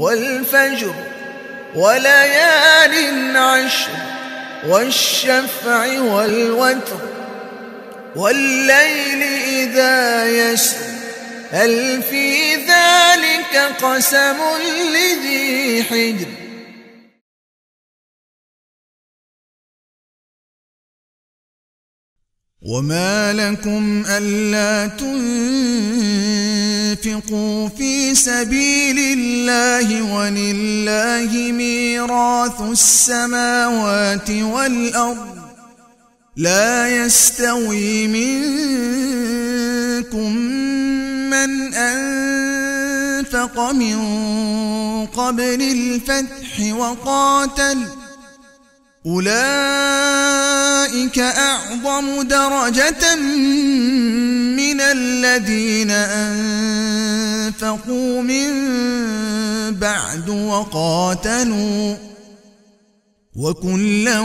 والفجر وليال عشر والشفع والوتر والليل إذا يسر هل في ذلك قسم لذي حجر وما لكم ألا تنفقوا في سبيل الله ولله ميراث السماوات والأرض لا يستوي منكم من أنفق من قبل الفتح وقاتل أولئك أعظم درجة من الذين أنفقوا من بعد وقاتلوا وكلا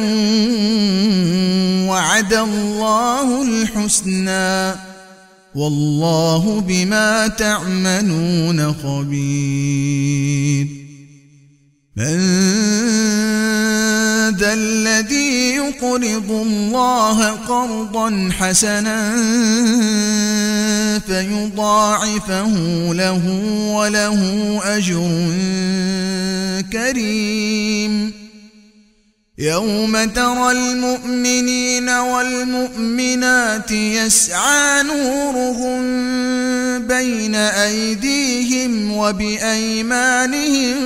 وعد الله الحسنى والله بما تعملون خبير من ذا الذي يقرض الله قرضا حسنا فيضاعفه له وله أجر كريم يوم ترى المؤمنين والمؤمنات يسعى نورهم بين أيديهم وبأيمانهم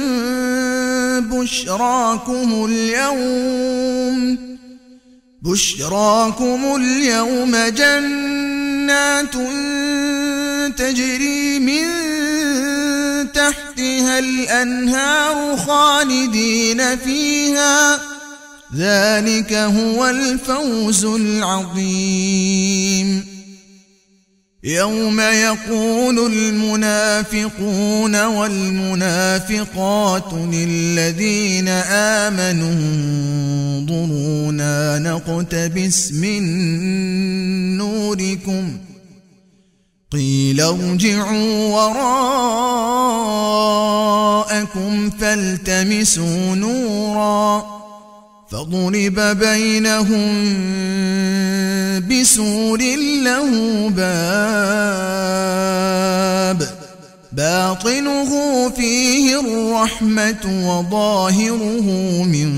بشراكم اليوم جنات تجري من تحتها الأنهار خالدين فيها ذلك هو الفوز العظيم يوم يقول المنافقون والمنافقات للذين آمنوا انظرونا نقتبس من نوركم قيل ارجعوا وراءكم فالتمسوا نورا فضرب بينهم بسور له باب باطنه فيه الرحمة وظاهره من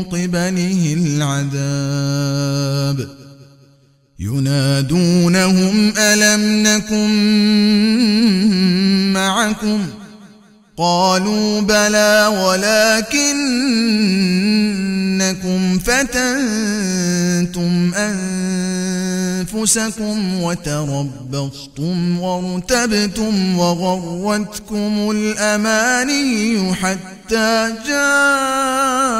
قبله العذاب ينادونهم ألم نكن معكم قالوا بلى ولكنكم فتنتم أنفسكم وتربصتم وارتبتم وغرتكم الأماني حتى جاء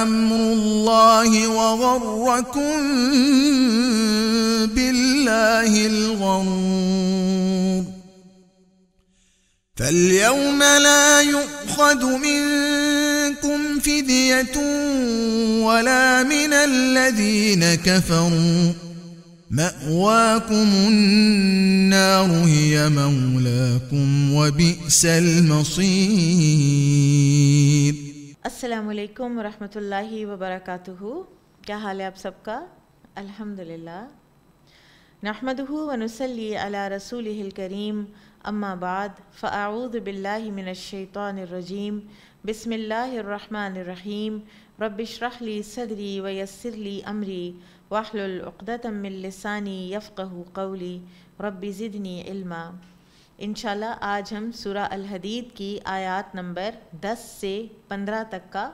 أمر الله وغركم بالله الغرور فاليوم لا يؤخذ منكم فدية ولا من الذين كفروا مأواكم النار هي مولاكم وبئس المصير۔ السلام علیکم ورحمۃ اللہ وبرکاتہ۔ کیا حال ہے آپ سب کا؟ الحمدللہ۔ نحمدہ ونصلی علی رسولہ الکریم، اما بعد فاعوذ باللہ من الشیطان الرجیم، بسم اللہ الرحمن الرحیم۔ رب اشرح لی صدری ویسر لی امری واحلل عقدۃ من لسانی یفقہوا قولی رب زدنی علما۔ انشاءاللہ آج ہم سورہ الحدید کی آیات نمبر 10 سے 15 تک کا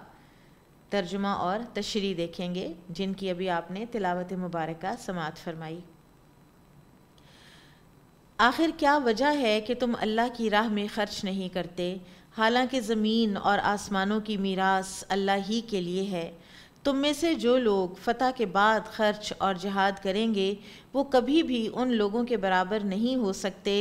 ترجمہ اور تشریح دیکھیں گے، جن کی ابھی آپ نے تلاوت مبارکہ سماعت فرمائی۔ آخر کیا وجہ ہے کہ تم اللہ کی راہ میں خرچ نہیں کرتے، حالانکہ زمین اور آسمانوں کی میراث اللہ ہی کے لیے ہے۔ تم میں سے جو لوگ فتح کے بعد خرچ اور جہاد کریں گے وہ کبھی بھی ان لوگوں کے برابر نہیں ہو سکتے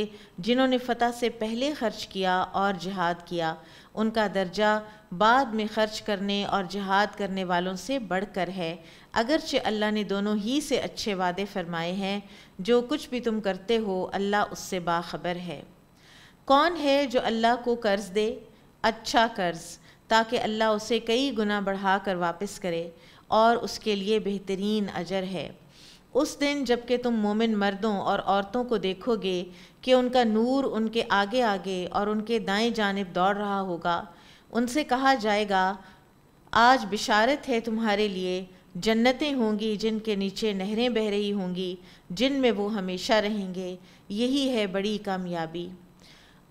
جنہوں نے فتح سے پہلے خرچ کیا اور جہاد کیا۔ ان کا درجہ بعد میں خرچ کرنے اور جہاد کرنے والوں سے بڑھ کر ہے، اگرچہ اللہ نے دونوں ہی سے اچھے وعدے فرمائے ہیں۔ جو کچھ بھی تم کرتے ہو اللہ اس سے باخبر ہے۔ کون ہے جو اللہ کو قرض دے، اچھا قرض، تاکہ اللہ اسے کئی گنا بڑھا کر واپس کرے، اور اس کے لیے بہترین اجر ہے۔ اس دن جب کہ تم مومن مردوں اور عورتوں کو دیکھو گے کہ ان کا نور ان کے آگے آگے اور ان کے دائیں جانب دوڑ رہا ہوگا، ان سے کہا جائے گا آج بشارت ہے تمہارے لیے، جنتیں ہوں گی جن کے نیچے نہریں بہہ رہی ہوں گی، جن میں وہ ہمیشہ رہیں گے، یہی ہے بڑی کامیابی۔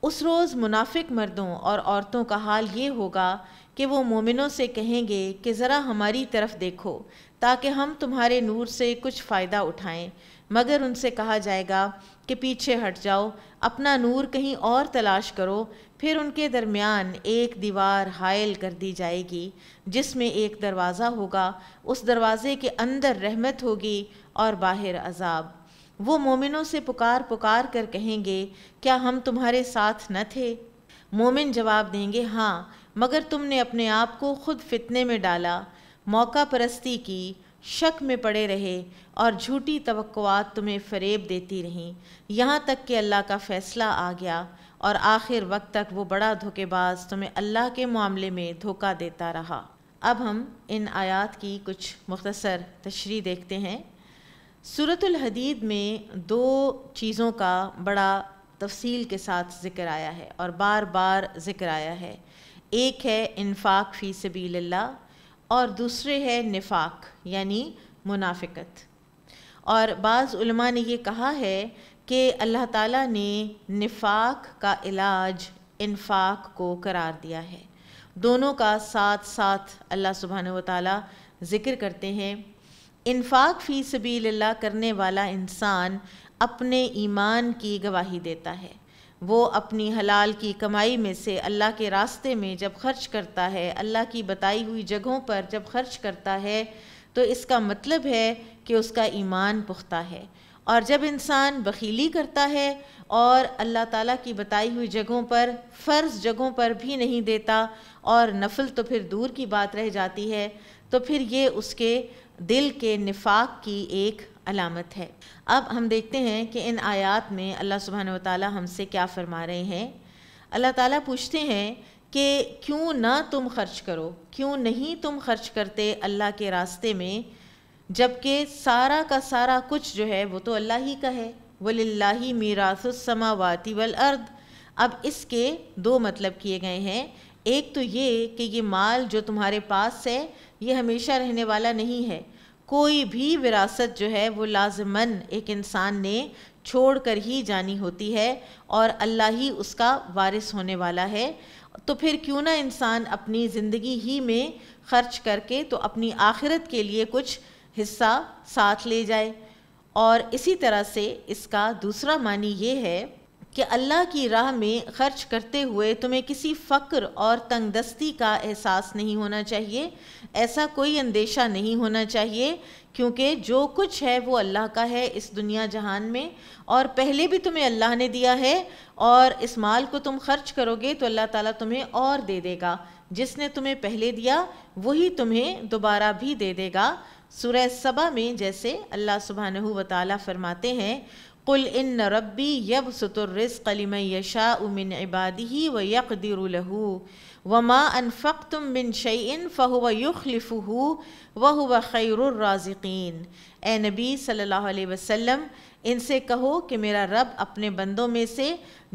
اس روز منافق مردوں اور عورتوں کا حال یہ ہوگا کہ وہ مومنوں سے کہیں گے کہ ذرا ہماری طرف دیکھو تاکہ ہم تمہارے نور سے کچھ فائدہ اٹھائیں، مگر ان سے کہا جائے گا کہ پیچھے ہٹ جاؤ، اپنا نور کہیں اور تلاش کرو۔ پھر ان کے درمیان ایک دیوار حائل کر دی جائے گی جس میں ایک دروازہ ہوگا، اس دروازے کے اندر رحمت ہوگی اور باہر عذاب۔ وہ مومنوں سے پکار پکار کر کہیں گے کیا ہم تمہارے ساتھ نہ تھے؟ مومن جواب دیں گے ہاں، مگر تم نے اپنے آپ کو خود فتنے میں ڈالا، موقع پرستی کی، شک میں پڑے رہے اور جھوٹی توقعات تمہیں فریب دیتی رہیں، یہاں تک کہ اللہ کا فیصلہ آ گیا اور آخر وقت تک وہ بڑا دھوکے باز تمہیں اللہ کے معاملے میں دھوکہ دیتا رہا۔ اب ہم ان آیات کی کچھ مختصر تشریح دیکھتے ہیں۔ سورۃ الحدید میں دو چیزوں کا بڑا تفصیل کے ساتھ ذکر آیا ہے اور بار بار ذکر آیا ہے۔ ایک ہے انفاق فی سبیل اللہ اور دوسرے ہے نفاق یعنی منافقت۔ اور بعض علماء نے یہ کہا ہے کہ اللہ تعالیٰ نے نفاق کا علاج انفاق کو قرار دیا ہے۔ دونوں کا ساتھ ساتھ اللہ سبحانہ و تعالیٰ ذکر کرتے ہیں۔ انفاق فی سبیل اللہ کرنے والا انسان اپنے ایمان کی گواہی دیتا ہے۔ وہ اپنی حلال کی کمائی میں سے اللہ کے راستے میں جب خرچ کرتا ہے، اللہ کی بتائی ہوئی جگہوں پر جب خرچ کرتا ہے تو اس کا مطلب ہے کہ اس کا ایمان پختہ ہے۔ اور جب انسان بخیلی کرتا ہے اور اللہ تعالیٰ کی بتائی ہوئی جگہوں پر، فرض جگہوں پر بھی نہیں دیتا اور نفل تو پھر دور کی بات رہ جاتی ہے، تو پھر یہ اس کے دل کے نفاق کی ایک علامت ہے۔ اب ہم دیکھتے ہیں کہ ان آیات میں اللہ سبحانہ و تعالیٰ ہم سے کیا فرما رہے ہیں۔ اللہ تعالیٰ پوچھتے ہیں کہ کیوں نہ تم خرچ کرو، کیوں نہیں تم خرچ کرتے اللہ کے راستے میں، جبکہ سارا کا سارا کچھ جو ہے وہ تو اللہ ہی کا ہے۔ وَلِلَّهِ مِيرَاثُ السَّمَاوَاتِ وَالْأَرْضِ۔ اب اس کے دو مطلب کیے گئے ہیں۔ ایک تو یہ کہ یہ مال جو تمہارے پاس ہے یہ ہمیشہ رہنے والا نہیں ہے، کوئی بھی وراثت جو ہے وہ لازماً ایک انسان نے چھوڑ کر ہی جانی ہوتی ہے اور اللہ ہی اس کا وارث ہونے والا ہے۔ تو پھر کیوں نہ انسان اپنی زندگی ہی میں خرچ کر کے تو اپنی آخرت کے لیے کچھ حصہ ساتھ لے جائے۔ اور اسی طرح سے اس کا دوسرا معنی یہ ہے کہ اللہ کی راہ میں خرچ کرتے ہوئے تمہیں کسی فقر اور تنگ دستی کا احساس نہیں ہونا چاہیے، ایسا کوئی اندیشہ نہیں ہونا چاہیے، کیونکہ جو کچھ ہے وہ اللہ کا ہے اس دنیا جہان میں، اور پہلے بھی تمہیں اللہ نے دیا ہے، اور اس مال کو تم خرچ کرو گے تو اللہ تعالیٰ تمہیں اور دے دے گا، جس نے تمہیں پہلے دیا وہی تمہیں دوبارہ بھی دے دے گا۔ سورہ سبا میں جیسے اللہ سبحانہ و تعالیٰ فرماتے ہیں قُلْ إِنَّ رَبِّي يَبْسُطُ الرِّزْقَ لِمَن يَشَاءُ مِنْ عِبَادِهِ وَيَقْدِرُ لَهُ وَمَا أَنفَقْتُم مِّن شَيْءٍ فَهُوَ يُخْلِفُهُ وَهُوَ خَيْرُ الرَّازِقِينَ۔ اے نبی صلی اللہ علیہ وسلم ان سے کہو کہ میرا رب اپنے بندوں میں سے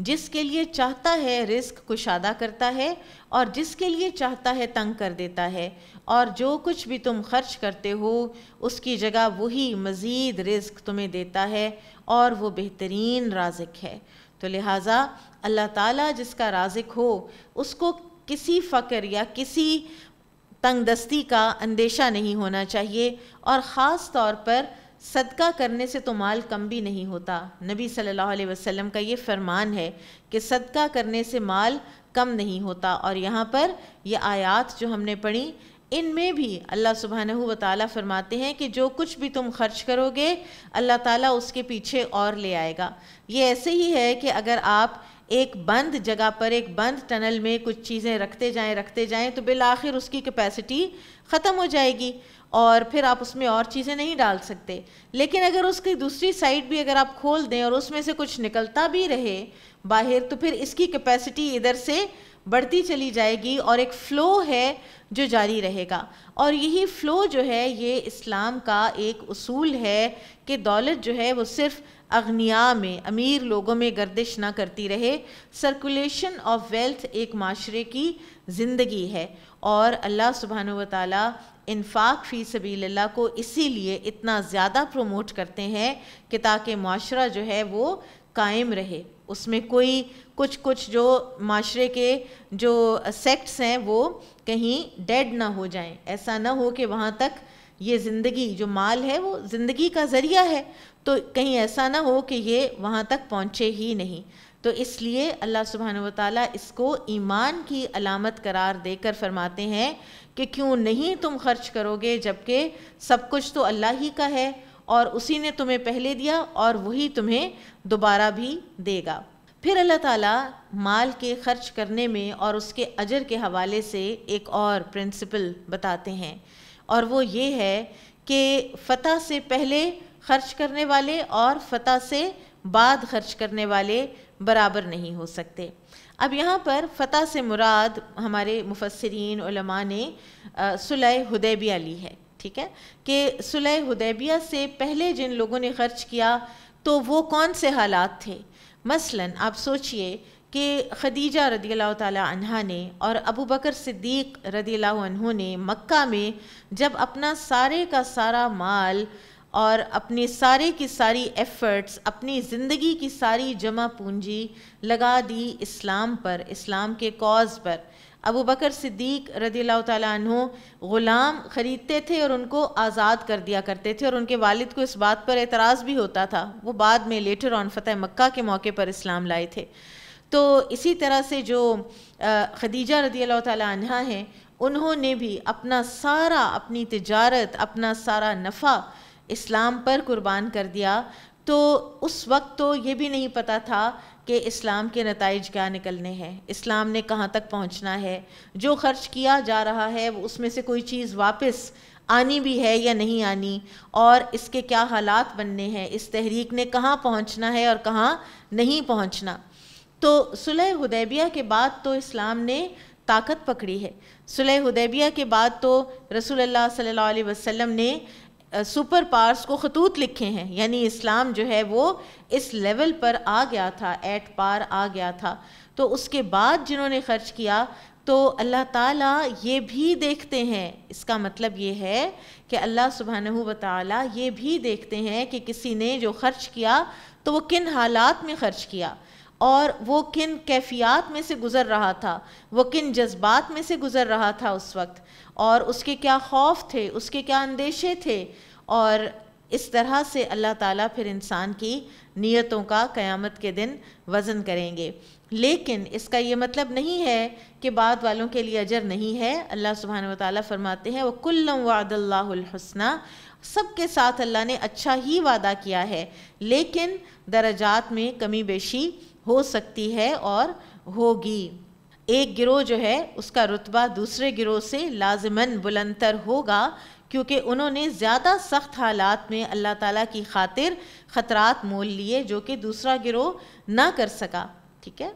جس کے لیے چاہتا ہے رزق کشادہ کرتا ہے اور جس کے لیے چاہتا ہے تنگ کر دیتا ہے، اور جو کچھ بھی تم خرچ کرتے ہو اس کی جگہ وہی مزید رزق تمہیں دیتا ہے اور وہ بہترین رازق ہے۔ تو لہٰذا اللہ تعالیٰ جس کا رازق ہو اس کو کسی فقر یا کسی تنگ دستی کا اندیشہ نہیں ہونا چاہیے، اور خاص طور پر صدقہ کرنے سے تو مال کم بھی نہیں ہوتا۔ نبی صلی اللہ علیہ وسلم کا یہ فرمان ہے کہ صدقہ کرنے سے مال کم نہیں ہوتا، اور یہاں پر یہ آیات جو ہم نے پڑھی ان میں بھی اللہ سبحانہ و تعالیٰ فرماتے ہیں کہ جو کچھ بھی تم خرچ کرو گے اللہ تعالیٰ اس کے پیچھے اور لے آئے گا۔ یہ ایسے ہی ہے کہ اگر آپ ایک بند جگہ پر، ایک بند ٹنل میں کچھ چیزیں رکھتے جائیں تو بالآخر اس کی کیپیسٹی ختم ہو جائے گی اور پھر آپ اس میں اور چیزیں نہیں ڈال سکتے. لیکن اگر اس کی دوسری سائڈ بھی اگر آپ کھول دیں اور اس میں سے کچھ نکلتا بھی رہے باہر تو پھر اس کی کیپیسٹی ادھر سے بڑھتی چلی جائے گی اور ایک فلو ہے جو جاری رہے گا. اور یہی فلو جو ہے یہ اسلام کا ایک اصول ہے کہ دولت جو ہے وہ صرف اغنیاء میں، امیر لوگوں میں گردش نہ کرتی رہے. سرکولیشن آف ویلتھ ایک معاشرے کی زندگی ہے اور اللہ سبحانہ و تعالیٰ انفاق فی سبیل اللہ کو اسی لیے اتنا زیادہ پروموٹ کرتے ہیں کہ تاکہ معاشرہ جو ہے وہ قائم رہے. اس میں کوئی کچھ جو معاشرے کے جو سیکٹس ہیں وہ کہیں ڈیڈ نہ ہو جائیں. ایسا نہ ہو کہ وہاں تک یہ زندگی جو مال ہے وہ زندگی کا ذریعہ ہے تو کہیں ایسا نہ ہو کہ یہ وہاں تک پہنچے ہی نہیں. تو اس لیے اللہ سبحانہ و تعالیٰ اس کو ایمان کی علامت قرار دے کر فرماتے ہیں کہ کیوں نہیں تم خرچ کرو گے جبکہ سب کچھ تو اللہ ہی کا ہے اور اسی نے تمہیں پہلے دیا اور وہی تمہیں دوبارہ بھی دے گا. پھر اللہ تعالیٰ مال کے خرچ کرنے میں اور اس کے اجر کے حوالے سے ایک اور پرنسپل بتاتے ہیں اور وہ یہ ہے کہ فتح سے پہلے خرچ کرنے والے اور فتح سے بعد خرچ کرنے والے برابر نہیں ہو سکتے. اب یہاں پر فتح سے مراد ہمارے مفسرین علماء نے صلح حدیبیہ لی ہے. ٹھیک ہے کہ صلح حدیبیہ سے پہلے جن لوگوں نے خرچ کیا تو وہ کون سے حالات تھے. مثلا آپ سوچئے کہ خدیجہ رضی اللہ تعالی عنہا نے اور ابو بکر صدیق رضی اللہ عنہ نے مکہ میں جب اپنا سارے کا سارا مال اور اپنی سارے کی ساری ایفرٹس، اپنی زندگی کی ساری جمع پونجی لگا دی اسلام پر، اسلام کے کاز پر. ابو بکر صدیق رضی اللہ تعالیٰ عنہ غلام خریدتے تھے اور ان کو آزاد کر دیا کرتے تھے اور ان کے والد کو اس بات پر اعتراض بھی ہوتا تھا. وہ بعد میں لیٹر آن فتح مکہ کے موقع پر اسلام لائے تھے. تو اسی طرح سے جو خدیجہ رضی اللہ تعالیٰ عنہا ہیں انہوں نے بھی اپنا سارا، اپنی تجارت، اپنا سارا نفع اسلام پر قربان کر دیا. تو اس وقت تو یہ بھی نہیں پتہ تھا کہ اسلام کے نتائج کیا نکلنے ہیں، اسلام نے کہاں تک پہنچنا ہے. جو خرچ کیا جا رہا ہے اس میں سے کوئی چیز واپس آنی بھی ہے یا نہیں آنی اور اس کے کیا حالات بننے ہیں، اس تحریک نے کہاں پہنچنا ہے اور کہاں نہیں پہنچنا. تو صلح حدیبیہ کے بعد تو اسلام نے طاقت پکڑی ہے. صلح حدیبیہ کے بعد تو رسول اللہ صلی اللہ علیہ وسلم نے سپر پاورز کو خطوط لکھے ہیں، یعنی اسلام جو ہے وہ اس لیول پر آ گیا تھا، ایٹ پار آ گیا تھا. تو اس کے بعد جنہوں نے خرچ کیا تو اللہ تعالیٰ یہ بھی دیکھتے ہیں. اس کا مطلب یہ ہے کہ اللہ سبحانہ و تعالیٰ یہ بھی دیکھتے ہیں کہ کسی نے جو خرچ کیا تو وہ کن حالات میں خرچ کیا اور وہ کن کیفیات میں سے گزر رہا تھا، وہ کن جذبات میں سے گزر رہا تھا اس وقت، اور اس کے کیا خوف تھے، اس کے کیا اندیشے تھے. اور اس طرح سے اللہ تعالیٰ پھر انسان کی نیتوں کا قیامت کے دن وزن کریں گے. لیکن اس کا یہ مطلب نہیں ہے کہ بعد والوں کے لیے اجر نہیں ہے. اللہ سبحانہ و تعالیٰ فرماتے ہیں وَكُلًّا وَعَدَ اللَّهُ الْحُسْنَى، سب کے ساتھ اللہ نے اچھا ہی وعدہ کیا ہے لیکن درجات میں کمی بیشی ہو سکتی ہے اور ہوگی. ایک گروہ جو ہے اس کا رتبہ دوسرے گروہ سے لازماً بلندتر ہوگا کیونکہ انہوں نے زیادہ سخت حالات میں اللہ تعالیٰ کی خاطر خطرات مول لیے جو کہ دوسرا گروہ نہ کر سکا. ٹھیک ہے.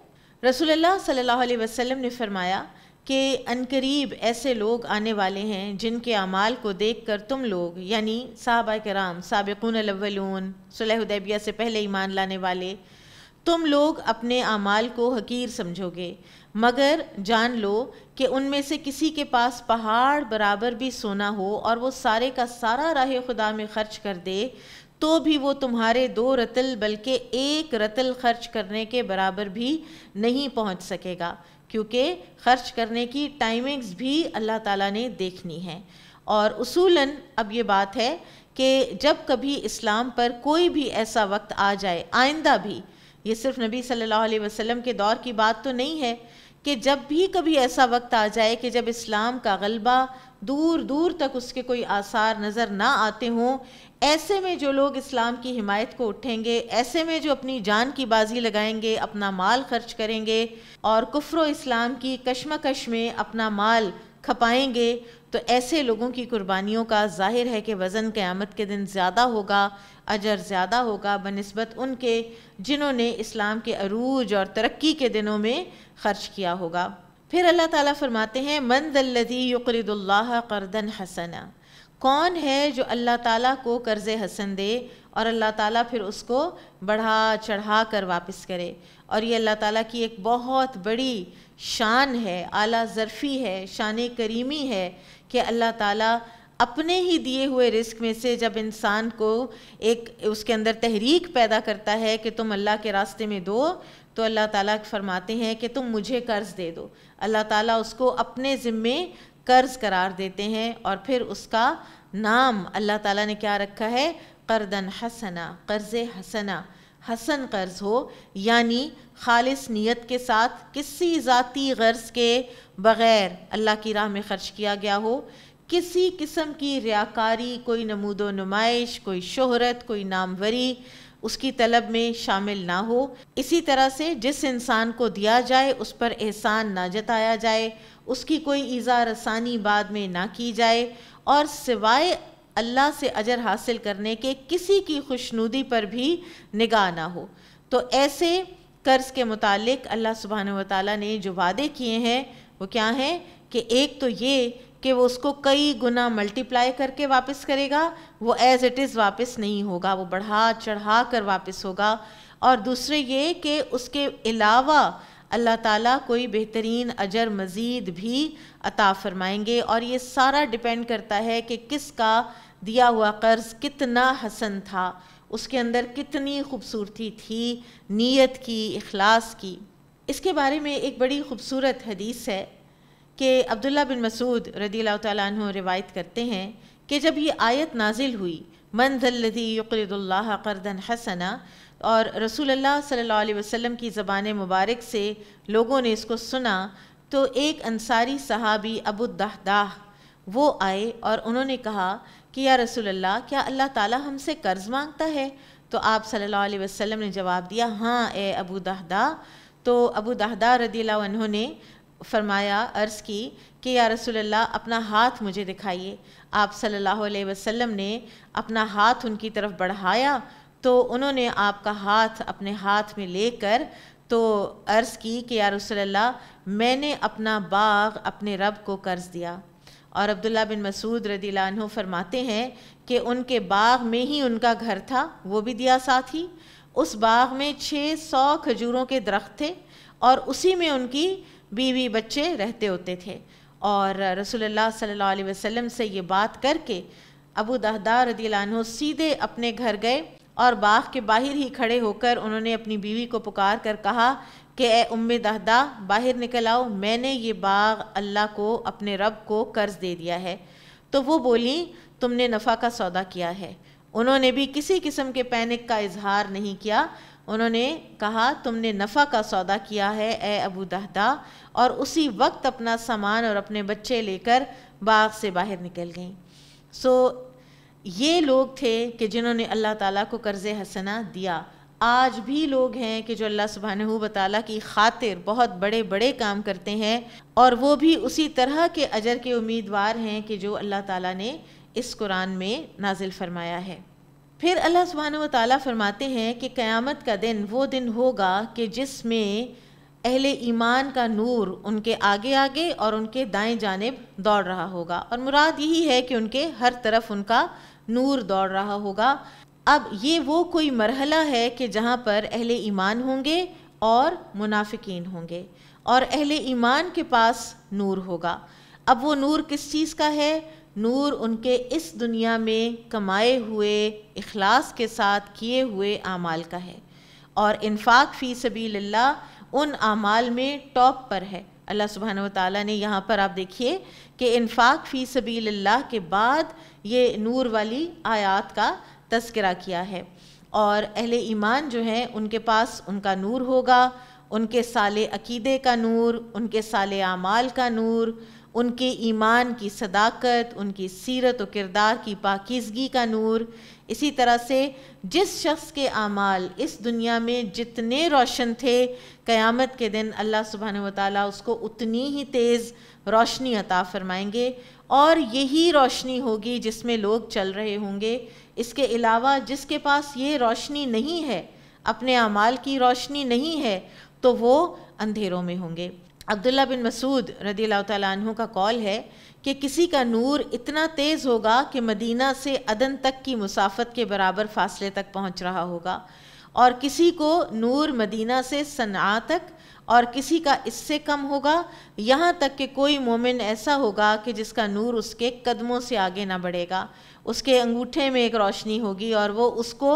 رسول اللہ صلی اللہ علیہ وسلم نے فرمایا کہ عنقریب ایسے لوگ آنے والے ہیں جن کے اعمال کو دیکھ کر تم لوگ، یعنی صحابہ کرام، سابقون الاولون، صلح حدیبیہ سے پہلے ایمان لانے والے، تم لوگ اپنے اعمال کو حقیر سمجھو گے مگر جان لو کہ ان میں سے کسی کے پاس پہاڑ برابر بھی سونا ہو اور وہ سارے کا سارا راہ خدا میں خرچ کر دے تو بھی وہ تمہارے 2 رطل بلکہ 1 رطل خرچ کرنے کے برابر بھی نہیں پہنچ سکے گا، کیونکہ خرچ کرنے کی ٹائمنگز بھی اللہ تعالیٰ نے دیکھنی ہے. اور اصولاً اب یہ بات ہے کہ جب کبھی اسلام پر کوئی بھی ایسا وقت آ جائے، آئندہ بھی، یہ صرف نبی صلی اللہ علیہ وسلم کے دور کی بات تو نہیں ہے، کہ جب بھی کبھی ایسا وقت آ جائے کہ جب اسلام کا غلبہ دور دور تک اس کے کوئی آثار نظر نہ آتے ہوں، ایسے میں جو لوگ اسلام کی حمایت کو اٹھیں گے، ایسے میں جو اپنی جان کی بازی لگائیں گے، اپنا مال خرچ کریں گے اور کفر و اسلام کی کشمکش میں اپنا مال کھپائیں گے، تو ایسے لوگوں کی قربانیوں کا ظاہر ہے کہ وزن قیامت کے دن زیادہ ہوگا، اجر زیادہ ہوگا بنسبت ان کے جنہوں نے اسلام کے عروج اور ترقی کے دنوں میں خرچ کیا ہوگا۔ پھر اللہ تعالیٰ فرماتے ہیں من ذا الذی یقرض اللہ قرضا حسنا، کون ہے جو اللہ تعالیٰ کو قرض حسن دے اور اللہ تعالیٰ پھر اس کو بڑھا چڑھا کر واپس کرے۔ اور یہ اللہ تعالیٰ کی ایک بہت بڑی شان ہے، اعلیٰ ظرفی ہے، شان کریمی ہے کہ اللہ تعالیٰ اپنے ہی دیے ہوئے رزق میں سے جب انسان کو ایک اس کے اندر تحریک پیدا کرتا ہے کہ تم اللہ کے راستے میں دو، تو اللہ تعالیٰ فرماتے ہیں کہ تم مجھے قرض دے دو۔ اللہ تعالیٰ اس کو اپنے ذمے قرض قرار دیتے ہیں اور پھر اس کا نام اللہ تعالیٰ نے کیا رکھا ہے؟ قرضاً حسنا، قرض حسنا، حسن قرض ہو، یعنی خالص نیت کے ساتھ کسی ذاتی غرض کے بغیر اللہ کی راہ میں خرچ کیا گیا ہو، کسی قسم کی ریاکاری، کوئی نمود و نمائش، کوئی شہرت، کوئی ناموری اس کی طلب میں شامل نہ ہو۔ اسی طرح سے جس انسان کو دیا جائے اس پر احسان نہ جتایا جائے، اس کی کوئی ایذا رسانی بعد میں نہ کی جائے، اور سوائے اللہ سے اجر حاصل کرنے کے کسی کی خوشنودی پر بھی نگاہ نہ ہو۔ تو ایسے قرض کے متعلق اللہ سبحانہ وتعالیٰ نے جو وعدے کیے ہیں وہ کیا ہیں کہ ایک تو یہ کہ وہ اس کو کئی گنا ملٹیپلائی کر کے واپس کرے گا، وہ ایز اٹ از واپس نہیں ہوگا، وہ بڑھا چڑھا کر واپس ہوگا، اور دوسرے یہ کہ اس کے علاوہ اللہ تعالیٰ کوئی بہترین اجر مزید بھی عطا فرمائیں گے۔ اور یہ سارا ڈیپینڈ کرتا ہے کہ کس کا دیا ہوا قرض کتنا حسن تھا، اس کے اندر کتنی خوبصورتی تھی نیت کی، اخلاص کی۔ اس کے بارے میں ایک بڑی خوبصورت حدیث ہے کہ عبداللہ بن مسعود رضی اللہ تعالیٰ عنہ روایت کرتے ہیں کہ جب یہ آیت نازل ہوئی من ذا الذی یقرض اللہ قرضا حسنا، اور رسول اللہ صلی اللہ علیہ وسلم کی زبان مبارک سے لوگوں نے اس کو سنا، تو ایک انصاری صحابی ابو الدحداح وہ آئے اور انہوں نے کہا کہ یا رسول اللہ، کیا اللہ تعالیٰ ہم سے قرض مانگتا ہے؟ تو آپ صلی اللہ علیہ وسلم نے جواب دیا ہاں اے ابو دحداح۔ تو ابو دحداح رضی اللہ عنہ نے فرمایا، عرض کی کہ یا رسول اللہ اپنا ہاتھ مجھے دکھائیے۔ آپ صلی اللہ علیہ وسلم نے اپنا ہاتھ ان کی طرف بڑھایا تو انہوں نے آپ کا ہاتھ اپنے ہاتھ میں لے کر تو عرض کی کہ یا رسول اللہ میں نے اپنا باغ اپنے رب کو قرض دیا۔ اور عبداللہ بن مسعود رضی اللہ عنہ فرماتے ہیں کہ ان کے باغ میں ہی ان کا گھر تھا، وہ بھی دیا ساتھ ہی۔ اس باغ میں 600 کھجوروں کے درخت تھے اور اسی میں ان کی بیوی بچے رہتے ہوتے تھے۔ اور رسول اللہ صلی اللہ علیہ وسلم سے یہ بات کر کے ابو دحداح رضی اللہ عنہ سیدھے اپنے گھر گئے اور باغ کے باہر ہی کھڑے ہو کر انہوں نے اپنی بیوی کو پکار کر کہا کہ اے ام دحداح باہر نکل آؤ، میں نے یہ باغ اللہ کو اپنے رب کو قرض دے دیا ہے۔ تو وہ بولیں تم نے نفع کا سودا کیا ہے۔ انہوں نے بھی کسی قسم کے پینک کا اظہار نہیں کیا، انہوں نے کہا تم نے نفع کا سودا کیا ہے اے ابو دحداح، اور اسی وقت اپنا سامان اور اپنے بچے لے کر باغ سے باہر نکل گئیں۔ یہ لوگ تھے کہ جنہوں نے اللہ تعالیٰ کو قرض حسنہ دیا۔ آج بھی لوگ ہیں کہ جو اللہ سبحانہ و تعالیٰ کی خاطر بہت بڑے بڑے کام کرتے ہیں، اور وہ بھی اسی طرح کے اجر کے امیدوار ہیں کہ جو اللہ تعالیٰ نے اس قرآن میں نازل فرمایا ہے۔ پھر اللہ سبحانہ و تعالیٰ فرماتے ہیں کہ قیامت کا دن وہ دن ہوگا کہ جس میں اہل ایمان کا نور ان کے آگے آگے اور ان کے دائیں جانب دوڑ رہا ہوگا، اور مراد یہی ہے کہ ان کے ہر طرف ان کا نور دوڑ رہا ہوگا۔ اب یہ وہ کوئی مرحلہ ہے کہ جہاں پر اہل ایمان ہوں گے اور منافقین ہوں گے، اور اہل ایمان کے پاس نور ہوگا۔ اب وہ نور کس چیز کا ہے؟ نور ان کے اس دنیا میں کمائے ہوئے اخلاص کے ساتھ کیے ہوئے اعمال کا ہے، اور انفاق فی سبیل اللہ ان اعمال میں ٹاپ پر ہے۔ اللہ سبحانہ و تعالیٰ نے یہاں پر آپ دیکھیے کہ انفاق فی سبیل اللہ کے بعد یہ نور والی آیات کا تذکرہ کیا ہے، اور اہل ایمان جو ہیں ان کے پاس ان کا نور ہوگا، ان کے صالح عقیدے کا نور، ان کے صالح اعمال کا نور، ان کے ایمان کی صداقت، ان کی سیرت و کردار کی پاکیزگی کا نور. اسی طرح سے جس شخص کے اعمال اس دنیا میں جتنے روشن تھے، قیامت کے دن اللہ سبحانہ و تعالیٰ اس کو اتنی ہی تیز روشنی عطا فرمائیں گے، اور یہی روشنی ہوگی جس میں لوگ چل رہے ہوں گے. اس کے علاوہ جس کے پاس یہ روشنی نہیں ہے، اپنے اعمال کی روشنی نہیں ہے، تو وہ اندھیروں میں ہوں گے. عبداللہ بن مسعود رضی اللہ تعالیٰ عنہ کا قول ہے کہ کسی کا نور اتنا تیز ہوگا کہ مدینہ سے عدن تک کی مسافت کے برابر فاصلے تک پہنچ رہا ہوگا، اور کسی کو نور مدینہ سے صنعاء تک، اور کسی کا اس سے کم ہوگا، یہاں تک کہ کوئی مومن ایسا ہوگا کہ جس کا نور اس کے قدموں سے آگے نہ بڑھے گا. اس کے انگوٹھے میں ایک روشنی ہوگی اور وہ اس کو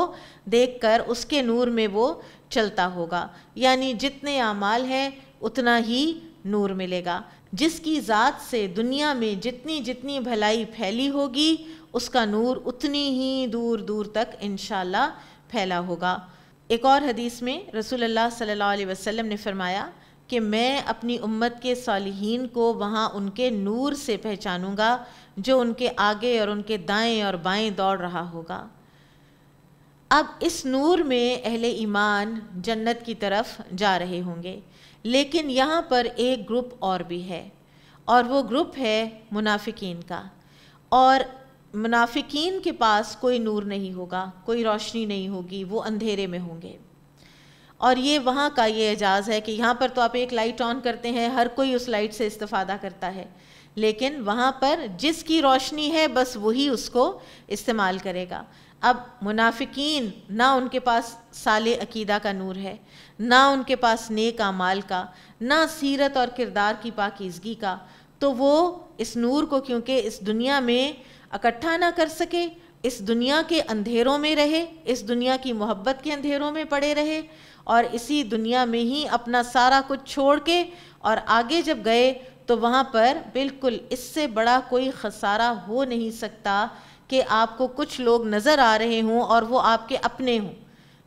دیکھ کر اس کے نور میں وہ چلتا ہوگا. یعنی جتنے اعمال ہیں اتنا ہی نور ملے گا. جس کی ذات سے دنیا میں جتنی بھلائی پھیلی ہوگی، اس کا نور اتنی ہی دور دور تک انشاءاللہ پھیلا ہوگا. ایک اور حدیث میں رسول اللہ صلی اللہ علیہ وسلم نے فرمایا کہ میں اپنی امت کے صالحین کو وہاں ان کے نور سے پہچانوں گا جو ان کے آگے اور ان کے دائیں اور بائیں دوڑ رہا ہوگا. اب اس نور میں اہل ایمان جنت کی طرف جا رہے ہوں گے، لیکن یہاں پر ایک گروپ اور بھی ہے، اور وہ گروپ ہے منافقین کا. اور منافقین کے پاس کوئی نور نہیں ہوگا، کوئی روشنی نہیں ہوگی، وہ اندھیرے میں ہوں گے. اور یہ وہاں کا یہ اعجاز ہے کہ یہاں پر تو آپ ایک لائٹ آن کرتے ہیں، ہر کوئی اس لائٹ سے استفادہ کرتا ہے، لیکن وہاں پر جس کی روشنی ہے بس وہی اس کو استعمال کرے گا. اب منافقین نہ ان کے پاس صالح عقیدہ کا نور ہے، نہ ان کے پاس نیک اعمال کا، نہ سیرت اور کردار کی پاکیزگی کا، تو وہ اس نور کو کیونکہ اس دنیا میں اکٹھا نہ کر سکے، اس دنیا کے اندھیروں میں رہے، اس دنیا کی محبت کے اندھیروں میں پڑے رہے، اور اسی دنیا میں ہی اپنا سارا کچھ چھوڑ کے اور آگے جب گئے تو وہاں پر بالکل اس سے بڑا کوئی خسارہ ہو نہیں سکتا کہ آپ کو کچھ لوگ نظر آ رہے ہوں اور وہ آپ کے اپنے ہوں.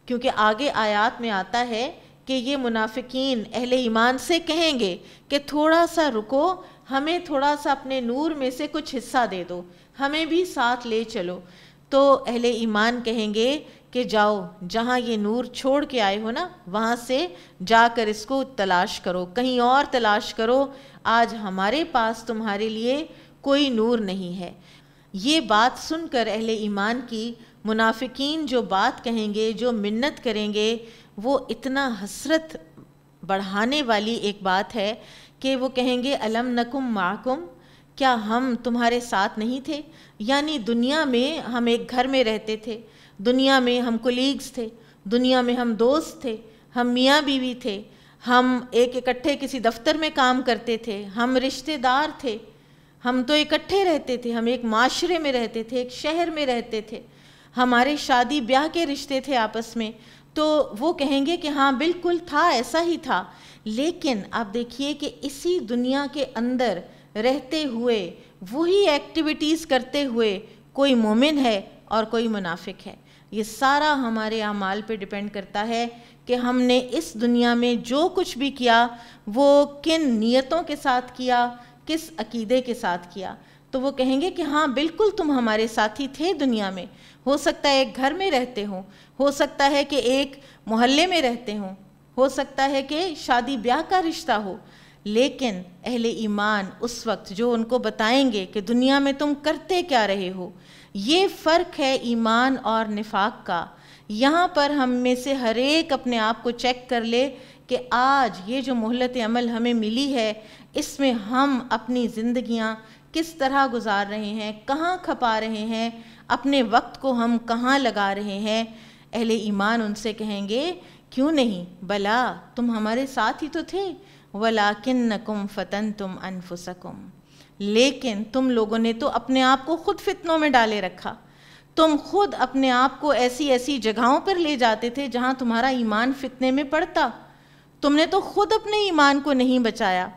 کیونکہ آگے آیات میں آتا ہے کہ یہ منافقین اہل ایمان سے کہیں گے کہ تھوڑا سا رکو، ہمیں تھوڑا سا اپنے نور میں سے کچھ حصہ دے دو، ہمیں بھی ساتھ لے چلو. تو اہل ایمان کہیں گے کہ جاؤ، جہاں یہ نور چھوڑ کے آئے ہو نا، وہاں سے جا کر اس کو تلاش کرو، کہیں اور تلاش کرو، آج ہمارے پاس تمہارے لیے کوئی نور نہیں ہے. یہ بات سن کر اہل ایمان کی منافقین جو بات کہیں گے، جو منت کریں گے، وہ اتنا حسرت بڑھانے والی ایک بات ہے کہ وہ کہیں گے الم نکم معکم، کیا ہم تمہارے ساتھ نہیں تھے؟ یعنی دنیا میں ہم ایک گھر میں رہتے تھے، دنیا میں ہم کولیگز تھے، دنیا میں ہم دوست تھے، ہم میاں بیوی تھے، ہم ایک اکٹھے کسی دفتر میں کام کرتے تھے، ہم رشتہ دار تھے، ہم تو اکٹھے رہتے تھے، ہم ایک معاشرے میں رہتے تھے، ایک شہر میں رہتے تھے، ہمارے شادی بیاہ کے رشتے تھے آپس میں. تو وہ کہیں گے کہ ہاں بالکل تھا، ایسا ہی تھا. لیکن آپ دیکھیے کہ اسی دنیا کے اندر رہتے ہوئے وہی ایکٹیویٹیز کرتے ہوئے کوئی مومن ہے اور کوئی منافق ہے. یہ سارا ہمارے اعمال پہ ڈیپینڈ کرتا ہے کہ ہم نے اس دنیا میں جو کچھ بھی کیا وہ کن نیتوں کے ساتھ کیا، کس عقیدے کے ساتھ کیا. تو وہ کہیں گے کہ ہاں بالکل تم ہمارے ساتھی تھے دنیا میں. ہو سکتا ہے ایک گھر میں رہتے ہوں، ہو سکتا ہے کہ ایک محلے میں رہتے ہوں، ہو سکتا ہے کہ شادی بیاہ کا رشتہ ہو، لیکن اہل ایمان اس وقت جو ان کو بتائیں گے کہ دنیا میں تم کرتے کیا رہے ہو. یہ فرق ہے ایمان اور نفاق کا. یہاں پر ہم میں سے ہر ایک اپنے آپ کو چیک کر لے کہ آج یہ جو مہلت عمل ہمیں ملی ہے، اس میں ہم اپنی زندگیاں کس طرح گزار رہے ہیں، کہاں کھپا رہے ہیں، اپنے وقت کو ہم کہاں لگا رہے ہیں. اہل ایمان ان سے کہیں گے کیوں نہیں، بلا تم ہمارے ساتھ ہی تو تھے، وَلَٰكِنَّكُمْ فَتَنْتُمْ أَنفُسَكُمْ، لیکن تم لوگوں نے تو اپنے آپ کو خود فتنوں میں ڈالے رکھا. تم خود اپنے آپ کو ایسی ایسی جگہوں پر لے جاتے تھے جہاں تمہارا ایمان فتنے میں پڑتا. تم نے تو خود اپنے ایمان کو نہیں بچایا.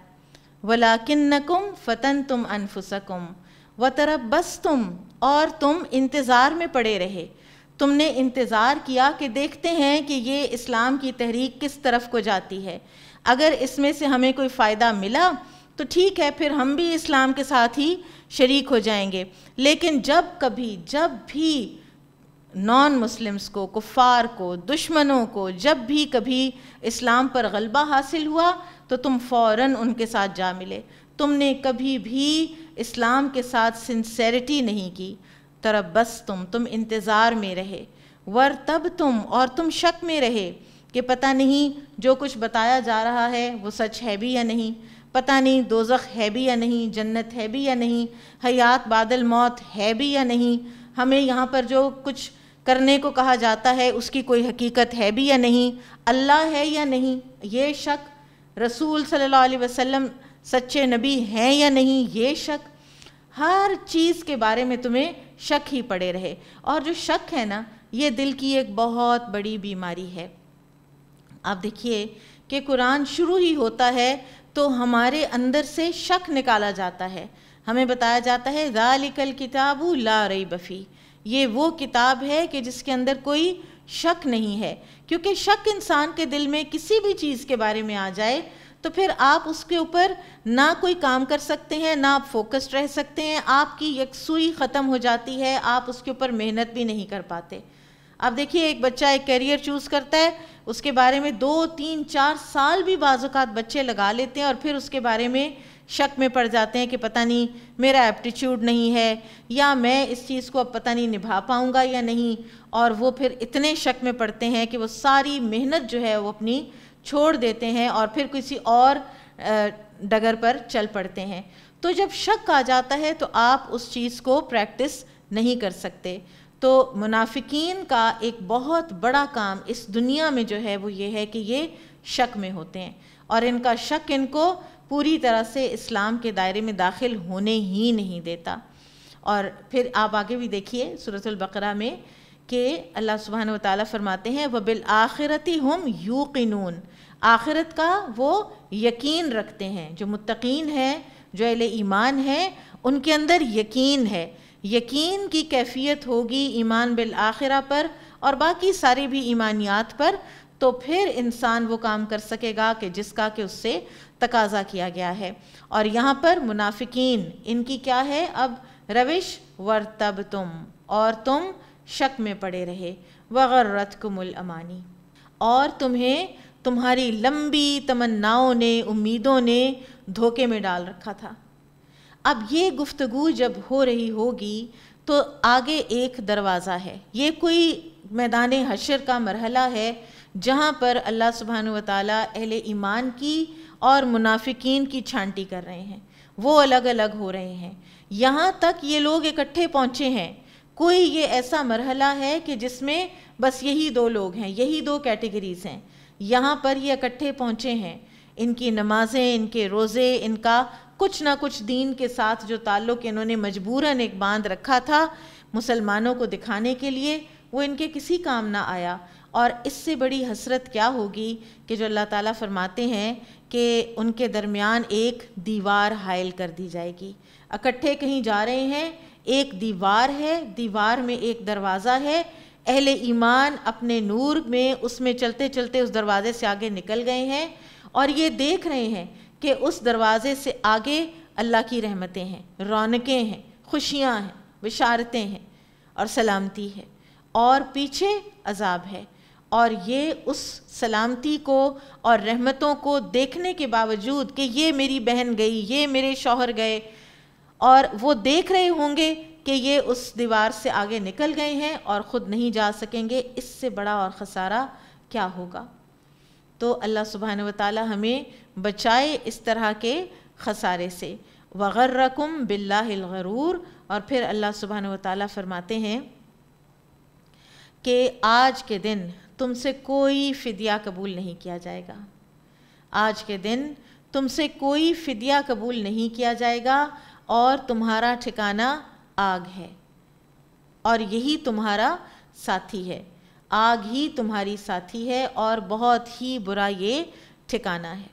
وَلَٰكِنَّكُمْ فَتَنْتُمْ أَنفُسَكُمْ وَتَرَبَّصْتُمْ، اور تم انتظار میں پڑے رہے. تم نے انتظار کیا کہ دیکھتے ہیں کہ یہ اسلام کی تحریک کس طرف کو جاتی ہے، اگر اس میں سے ہمیں کوئی فائدہ ملا تو ٹھیک ہے، پھر ہم بھی اسلام کے ساتھ ہی شریک ہو جائیں گے. لیکن جب بھی نان مسلمز کو، کفار کو، دشمنوں کو جب بھی کبھی اسلام پر غلبہ حاصل ہوا تو تم فوراً ان کے ساتھ جا ملے. تم نے کبھی بھی اسلام کے ساتھ سنسیریٹی نہیں کی. تربصتم، تم انتظار میں رہے. ورتبتم، اور تم شک میں رہے کہ پتہ نہیں جو کچھ بتایا جا رہا ہے وہ سچ ہے بھی یا نہیں، پتہ نہیں دوزخ ہے بھی یا نہیں، جنت ہے بھی یا نہیں، حیات بعد الموت ہے بھی یا نہیں، ہمیں یہاں پر جو کچھ کرنے کو کہا جاتا ہے اس کی کوئی حقیقت ہے بھی یا نہیں، اللہ ہے یا نہیں یہ شک، رسول صلی اللہ علیہ وسلم سچے نبی ہیں یا نہیں یہ شک، ہر چیز کے بارے میں تمہیں شک ہی پڑے رہے. اور جو شک ہے نا، یہ دل کی ایک بہت بڑی بیماری ہے. آپ دیکھیے کہ قرآن شروع ہی ہوتا ہے تو ہمارے اندر سے شک نکالا جاتا ہے. ہمیں بتایا جاتا ہے ذالک الکتاب لا ریب فیہ، یہ وہ کتاب ہے کہ جس کے اندر کوئی شک نہیں ہے. کیونکہ شک انسان کے دل میں کسی بھی چیز کے بارے میں آ جائے تو پھر آپ اس کے اوپر نہ کوئی کام کر سکتے ہیں، نہ آپ فوکسڈ رہ سکتے ہیں، آپ کی یکسوئی ختم ہو جاتی ہے، آپ اس کے اوپر محنت بھی نہیں کر پاتے. اب دیکھیے ایک بچہ ایک کیریئر چوز کرتا ہے، اس کے بارے میں 2 3 4 سال بھی بعض اوقات بچے لگا لیتے ہیں اور پھر اس کے بارے میں شک میں پڑ جاتے ہیں کہ پتہ نہیں میرا ایپٹیچیوڈ نہیں ہے، یا میں اس چیز کو اب پتہ نہیں نبھا پاؤں گا یا نہیں، اور وہ پھر اتنے شک میں پڑتے ہیں کہ وہ ساری محنت جو ہے وہ اپنی چھوڑ دیتے ہیں اور پھر کسی اور ڈگر پر چل پڑتے ہیں. تو جب شک آ جاتا ہے تو آپ اس چیز کو پریکٹس نہیں کر سکتے. تو منافقین کا ایک بہت بڑا کام اس دنیا میں جو ہے وہ یہ ہے کہ یہ شک میں ہوتے ہیں، اور ان کا شک ان کو پوری طرح سے اسلام کے دائرے میں داخل ہونے ہی نہیں دیتا. اور پھر آپ آگے بھی دیکھیے سورۃ البقرہ میں کہ اللہ سبحانہ وتعالیٰ فرماتے ہیں وَبِالْآخِرَةِ هُمْ يُوقِنُونَ، آخرت کا وہ یقین رکھتے ہیں. جو متقین ہیں، جو اہل ایمان ہیں، ان کے اندر یقین ہے. یقین کی کیفیت ہوگی ایمان بالآخرہ پر اور باقی سارے بھی ایمانیات پر، تو پھر انسان وہ کام کر سکے گا کہ جس کا کہ اس سے تقاضا کیا گیا ہے. اور یہاں پر منافقین ان کی کیا ہے اب روش؟ ورتبتم، اور تم شک میں پڑے رہے، وغرتکم الامانی، اور تمہیں تمہاری لمبی تمناؤں نے، امیدوں نے دھوکے میں ڈال رکھا تھا. اب یہ گفتگو جب ہو رہی ہوگی تو آگے ایک دروازہ ہے، یہ کوئی میدان حشر کا مرحلہ ہے جہاں پر اللہ سبحانہ وتعالیٰ اہل ایمان کی اور منافقین کی چھانٹی کر رہے ہیں. وہ الگ الگ ہو رہے ہیں. یہاں تک یہ لوگ اکٹھے پہنچے ہیں. کوئی یہ ایسا مرحلہ ہے کہ جس میں بس یہی 2 لوگ ہیں، یہی 2 کیٹیگریز ہیں. یہاں پر یہ اکٹھے پہنچے ہیں. ان کی نمازیں، ان کے روزے، ان کا کچھ نہ کچھ دین کے ساتھ جو تعلق انہوں نے مجبوراً ایک باندھ رکھا تھا مسلمانوں کو دکھانے کے لیے، وہ ان کے کسی کام نہ آیا. اور اس سے بڑی حسرت کیا ہوگی کہ جو اللہ تعالیٰ فرماتے ہیں کہ ان کے درمیان ایک دیوار حائل کر دی جائے گی. اکٹھے کہیں جا رہے ہیں، ایک دیوار ہے، دیوار میں ایک دروازہ ہے. اہل ایمان اپنے نور میں اس میں چلتے چلتے اس دروازے سے آگے نکل گئے ہیں اور یہ دیکھ رہے ہیں کہ اس دروازے سے آگے اللہ کی رحمتیں ہیں، رونقیں ہیں، خوشیاں ہیں، بشارتیں ہیں اور سلامتی ہے، اور پیچھے عذاب ہے. اور یہ اس سلامتی کو اور رحمتوں کو دیکھنے کے باوجود کہ یہ میری بہن گئی، یہ میرے شوہر گئے، اور وہ دیکھ رہے ہوں گے کہ یہ اس دیوار سے آگے نکل گئے ہیں اور خود نہیں جا سکیں گے، اس سے بڑا اور خسارہ کیا ہوگا. تو اللہ سبحانہ وتعالی ہمیں بچائے اس طرح کے خسارے سے. وغرکم باللہ الغرور. اور پھر اللہ سبحانہ وتعالی فرماتے ہیں کہ آج کے دن تم سے کوئی فدیہ قبول نہیں کیا جائے گا. آج کے دن تم سے کوئی فدیہ قبول نہیں کیا جائے گا اور تمہارا ٹھکانہ آگ ہے، اور یہی تمہارا ساتھی ہے. آگ ہی تمہاری ساتھی ہے اور بہت ہی برا یہ ٹھکانہ ہے.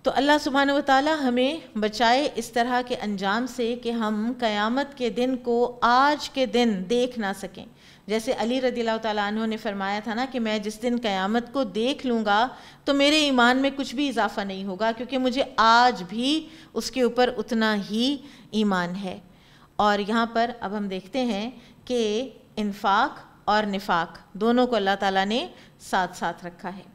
تو اللہ سبحانہ و تعالی ہمیں بچائے اس طرح کے انجام سے کہ ہم قیامت کے دن کو آج کے دن دیکھ نہ سکیں. جیسے علی رضی اللہ تعالیٰ عنہ نے فرمایا تھا نا کہ میں جس دن قیامت کو دیکھ لوں گا تو میرے ایمان میں کچھ بھی اضافہ نہیں ہوگا، کیونکہ مجھے آج بھی اس کے اوپر اتنا ہی ایمان ہے. اور یہاں پر اب ہم دیکھتے ہیں کہ انفاق اور نفاق دونوں کو اللہ تعالیٰ نے ساتھ ساتھ رکھا ہے.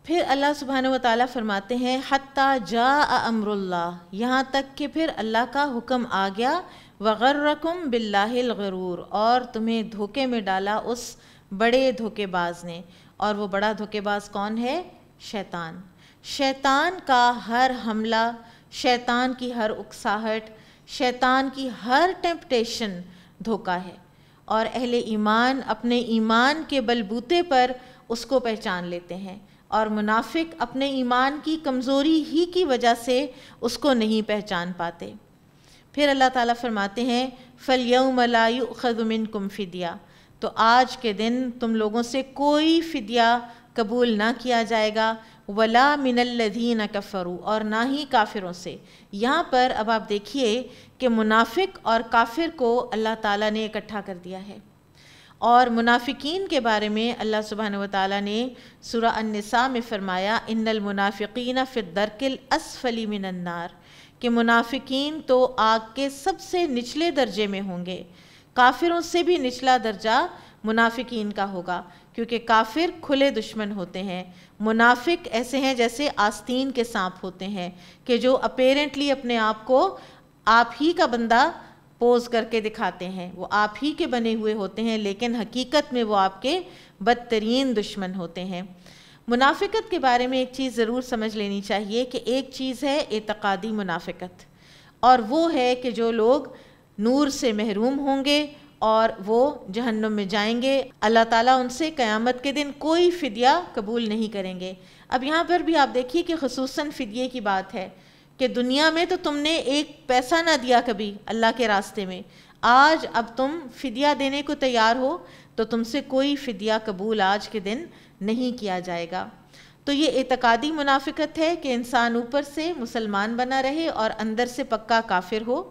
پھر اللہ سبحانہ و تعالیٰ فرماتے ہیں حتیٰ جاء امر اللہ، یہاں تک کہ پھر اللہ کا حکم آ گیا، وغرکم باللہ الغرور، اور تمہیں دھوکے میں ڈالا اس بڑے دھوکے باز نے. اور وہ بڑا دھوکے باز کون ہے؟ شیطان. شیطان کا ہر حملہ، شیطان کی ہر اکساہٹ، شیطان کی ہر ٹیمپٹیشن دھوکا ہے، اور اہل ایمان اپنے ایمان کے بلبوتے پر اس کو پہچان لیتے ہیں، اور منافق اپنے ایمان کی کمزوری ہی کی وجہ سے اس کو نہیں پہچان پاتے. پھر اللہ تعالیٰ فرماتے ہیں فَالْيَوْمَ لَا يُؤْخَذُ مِنْكُمْ فِدْيَةٌ، تو آج کے دن تم لوگوں سے کوئی فدیہ قبول نہ کیا جائے گا، وَلَا مِنَ الَّذِينَ كَفَرُوا، اور نہ ہی کافروں سے. یہاں پر اب آپ دیکھیے کہ منافق اور کافر کو اللہ تعالیٰ نے اکٹھا کر دیا ہے. اور منافقین کے بارے میں اللہ سبحانہ و تعالیٰ نے سورہ النساء میں فرمایا ان المنافقین فی الدرک الاسفل من النار، کہ منافقین تو آگ کے سب سے نچلے درجے میں ہوں گے. کافروں سے بھی نچلا درجہ منافقین کا ہوگا، کیونکہ کافر کھلے دشمن ہوتے ہیں. منافق ایسے ہیں جیسے آستین کے سانپ ہوتے ہیں، کہ جو اپیرنٹلی اپنے آپ کو آپ ہی کا بندہ پوز کر کے دکھاتے ہیں، وہ آپ ہی کے بنے ہوئے ہوتے ہیں، لیکن حقیقت میں وہ آپ کے بدترین دشمن ہوتے ہیں. منافقت کے بارے میں ایک چیز ضرور سمجھ لینی چاہیے کہ ایک چیز ہے اعتقادی منافقت، اور وہ ہے کہ جو لوگ نور سے محروم ہوں گے اور وہ جہنم میں جائیں گے، اللہ تعالیٰ ان سے قیامت کے دن کوئی فدیہ قبول نہیں کریں گے. اب یہاں پر بھی آپ دیکھیے کہ خصوصاً فدیے کی بات ہے کہ دنیا میں تو تم نے ایک پیسہ نہ دیا کبھی اللہ کے راستے میں، آج اب تم فدیہ دینے کو تیار ہو تو تم سے کوئی فدیہ قبول آج کے دن نہیں کیا جائے گا. تو یہ اعتقادی منافقت ہے کہ انسان اوپر سے مسلمان بنا رہے اور اندر سے پکا کافر ہو.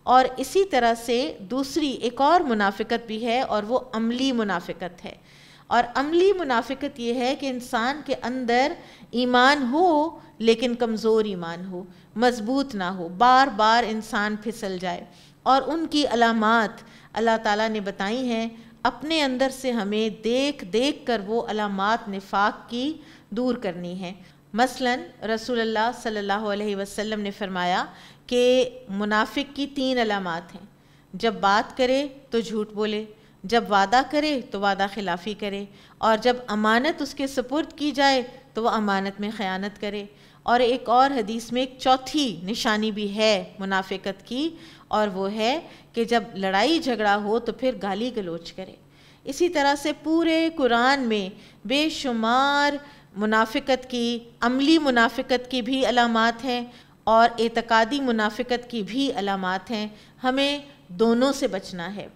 اور اسی طرح سے دوسری ایک اور منافقت بھی ہے، اور وہ عملی منافقت ہے. اور عملی منافقت یہ ہے کہ انسان کے اندر ایمان ہو لیکن کمزور ایمان ہو، مضبوط نہ ہو، بار بار انسان پھسل جائے. اور ان کی علامات اللہ تعالیٰ نے بتائی ہیں، اپنے اندر سے ہمیں دیکھ دیکھ کر وہ علامات نفاق کی دور کرنی ہیں. مثلا رسول اللہ صلی اللہ علیہ وسلم نے فرمایا کہ منافق کی 3 علامات ہیں: جب بات کرے تو جھوٹ بولے، جب وعدہ کرے تو وعدہ خلافی کرے، اور جب امانت اس کے سپرد کی جائے تو وہ امانت میں خیانت کرے. اور ایک اور حدیث میں ایک چوتھی نشانی بھی ہے منافقت کی، اور وہ ہے کہ جب لڑائی جھگڑا ہو تو پھر گالی گلوچ کرے. اسی طرح سے پورے قرآن میں بے شمار منافقت کی، عملی منافقت کی بھی علامات ہیں اور اعتقادی منافقت کی بھی علامات ہیں. ہمیں دونوں سے بچنا ہے.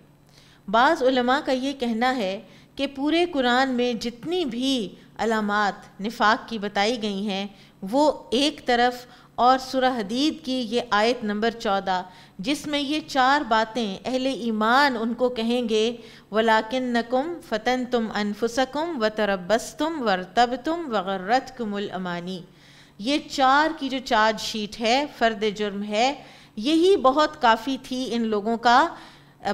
بعض علماء کا یہ کہنا ہے کہ پورے قرآن میں جتنی بھی علامات نفاق کی بتائی گئی ہیں وہ ایک طرف، اور سورہ حدید کی یہ آیت نمبر 14 جس میں یہ 4 باتیں اہل ایمان ان کو کہیں گے، وَلَٰكِنَّكُمْ فَتَنْتُمْ أَنفُسَكُمْ وَتَرَبَّصْتُمْ وَارْتَبْتُمْ وَغَرَّتْكُمُ الْأَمَانِي، یہ 4 کی جو چارج شیٹ ہے، فرد جرم ہے، یہی بہت کافی تھی ان لوگوں کا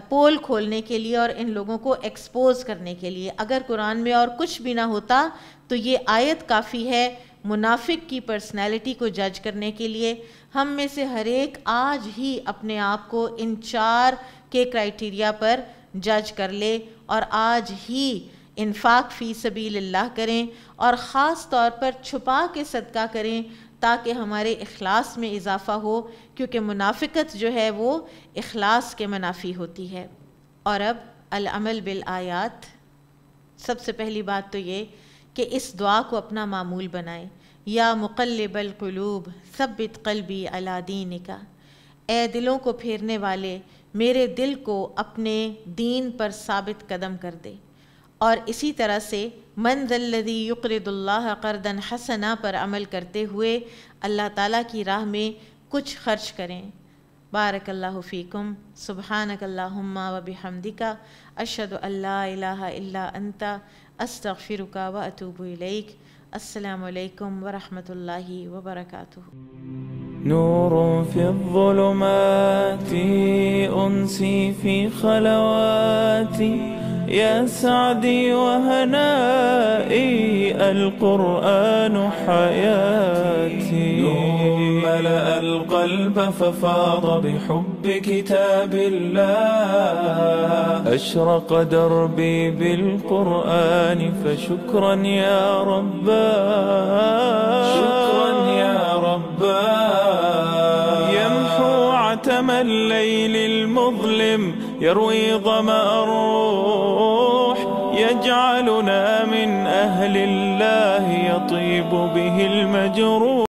پول کھولنے کے لیے اور ان لوگوں کو ایکسپوز کرنے کے لیے. اگر قرآن میں اور کچھ بھی نہ ہوتا تو یہ آیت کافی ہے منافق کی پرسنالٹی کو جج کرنے کے لیے. ہم میں سے ہر ایک آج ہی اپنے آپ کو ان 4 کے کرائٹیریا پر جج کر لے اور آج ہی انفاق فی سبیل اللہ کریں، اور خاص طور پر چھپا کے صدقہ کریں تاکہ ہمارے اخلاص میں اضافہ ہو، کیونکہ منافقت جو ہے وہ اخلاص کے منافی ہوتی ہے. اور اب العمل بالآیات، سب سے پہلی بات تو یہ کہ اس دعا کو اپنا معمول بنائیں. یا مقلب القلوب ثبت قلبی علی دینک، اے دلوں کو پھیرنے والے میرے دل کو اپنے دین پر ثابت قدم کر دے. اور اسی طرح سے من ذا الذی یقرض اللہ قرضا حسنا پر عمل کرتے ہوئے اللہ تعالیٰ کی راہ میں کچھ خرچ کریں۔ بارک اللہ فیکم، سبحانک اللہم و بحمدک، اشہد ان لا الہ الا انت، استغفرک و اتوب الیک۔ السلام علیکم ورحمۃ اللہ وبرکاتہ۔ نور في الظلمات أنسي في خلواتي، يا سعدي وهنائي القرآن حياتي. نور ملأ القلب ففاض بحب كتاب الله، أشرق دربي بالقرآن فشكرا يا رباه، شكرا يا رباه. يمحو عتم الليل المظلم، يروي ظمأ الروح، يجعلنا من أهل الله يطيب به المجروح.